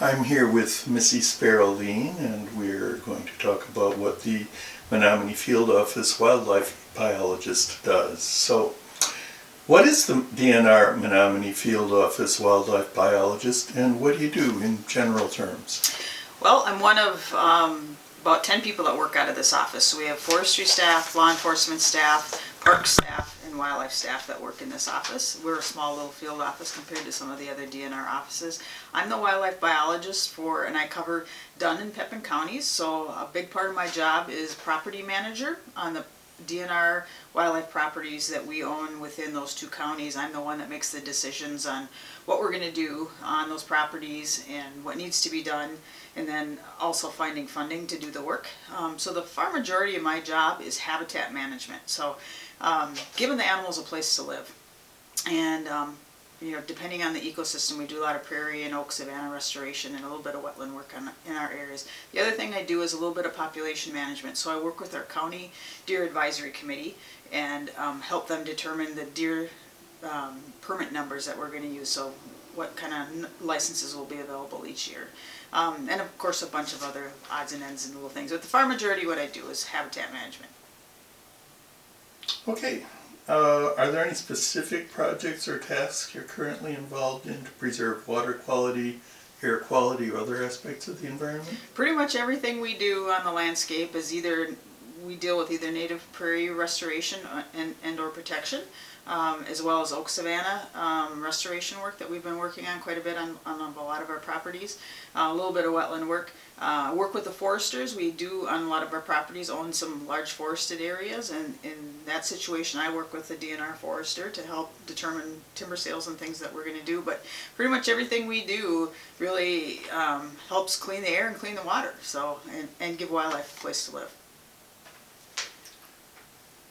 I'm here with Missy Sparrow-Lien, and we're going to talk about what the Menomonie Field Office Wildlife Biologist does. So, what is the DNR Menomonie Field Office Wildlife Biologist, and what do you do in general terms? Well, I'm one of about 10 people that work out of this office. So we have forestry staff, law enforcement staff, park staff, and wildlife staff that work in this office. We're a small little field office compared to some of the other DNR offices. I'm the wildlife biologist and I cover Dunn and Pepin counties. So a big part of my job is property manager on the DNR wildlife properties that we own within those two counties. I'm the one that makes the decisions on what we're going to do on those properties and what needs to be done, and then also finding funding to do the work. So the far majority of my job is habitat management. So giving the animals a place to live. And depending on the ecosystem, we do a lot of prairie and oak savanna restoration and a little bit of wetland work in our areas. The other thing I do is a little bit of population management. So I work with our county deer advisory committee and help them determine the deer permit numbers that we're going to use. So what kind of licenses will be available each year. And of course a bunch of other odds and ends and little things. But the far majority of what I do is habitat management. Okay. Are there any specific projects or tasks you're currently involved in to preserve water quality, air quality, or other aspects of the environment? Pretty much everything we do on the landscape is we deal with either native prairie restoration and or protection, as well as oak savanna restoration work that we've been working on quite a bit on a lot of our properties. A little bit of wetland work. Work with the foresters. We do on a lot of our properties own some large forested areas, and in that situation I work with the DNR forester to help determine timber sales and things that we're going to do. But pretty much everything we do really helps clean the air and clean the water, so and give wildlife a place to live.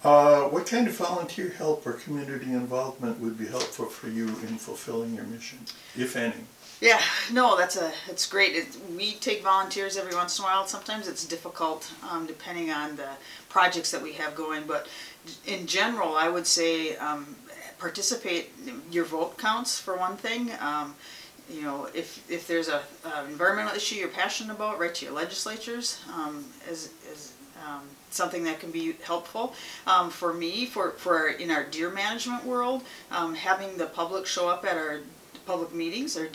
What kind of volunteer help or community involvement would be helpful for you in fulfilling your mission, if any? Yeah, no, it's great. We take volunteers every once in a while. Sometimes it's difficult depending on the projects that we have going, but in general I would say participate. Your vote counts for one thing. If there's a environmental issue you're passionate about, write to your legislatures as something that can be helpful. For me, in our deer management world, having the public show up at our public meetings, our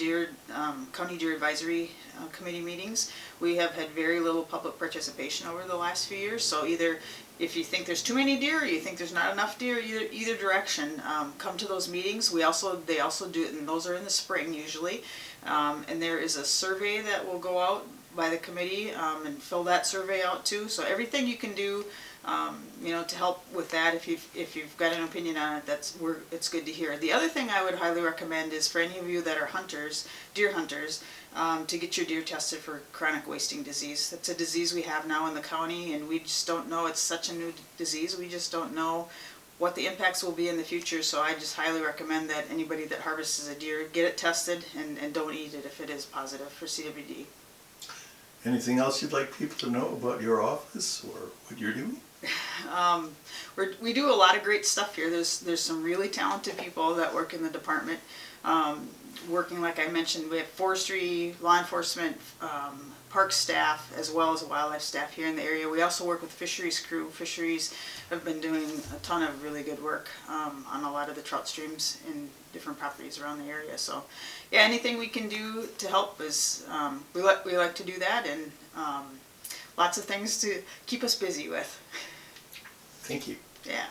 county deer advisory committee meetings, we have had very little public participation over the last few years. So either if you think there's too many deer or you think there's not enough deer, either direction, come to those meetings. They also do it, and those are in the spring usually. And there is a survey that will go out by the committee and fill that survey out too. So everything you can do, to help with that, if you've got an opinion on it, it's good to hear. The other thing I would highly recommend is for any of you that are deer hunters, to get your deer tested for chronic wasting disease. That's a disease we have now in the county, and we just don't know. It's such a new disease. We just don't know what the impacts will be in the future. So I just highly recommend that anybody that harvests a deer get it tested and don't eat it if it is positive for CWD. Anything else you'd like people to know about your office or what you're doing? We do a lot of great stuff here. There's some really talented people that work in the department. Working, like I mentioned, we have forestry, law enforcement, park staff, as well as wildlife staff here in the area. We also work with fisheries crew. Fisheries have been doing a ton of really good work on a lot of the trout streams in different properties around the area. So yeah, anything we can do to help is we like to do that, and lots of things to keep us busy with. Thank you. Yeah.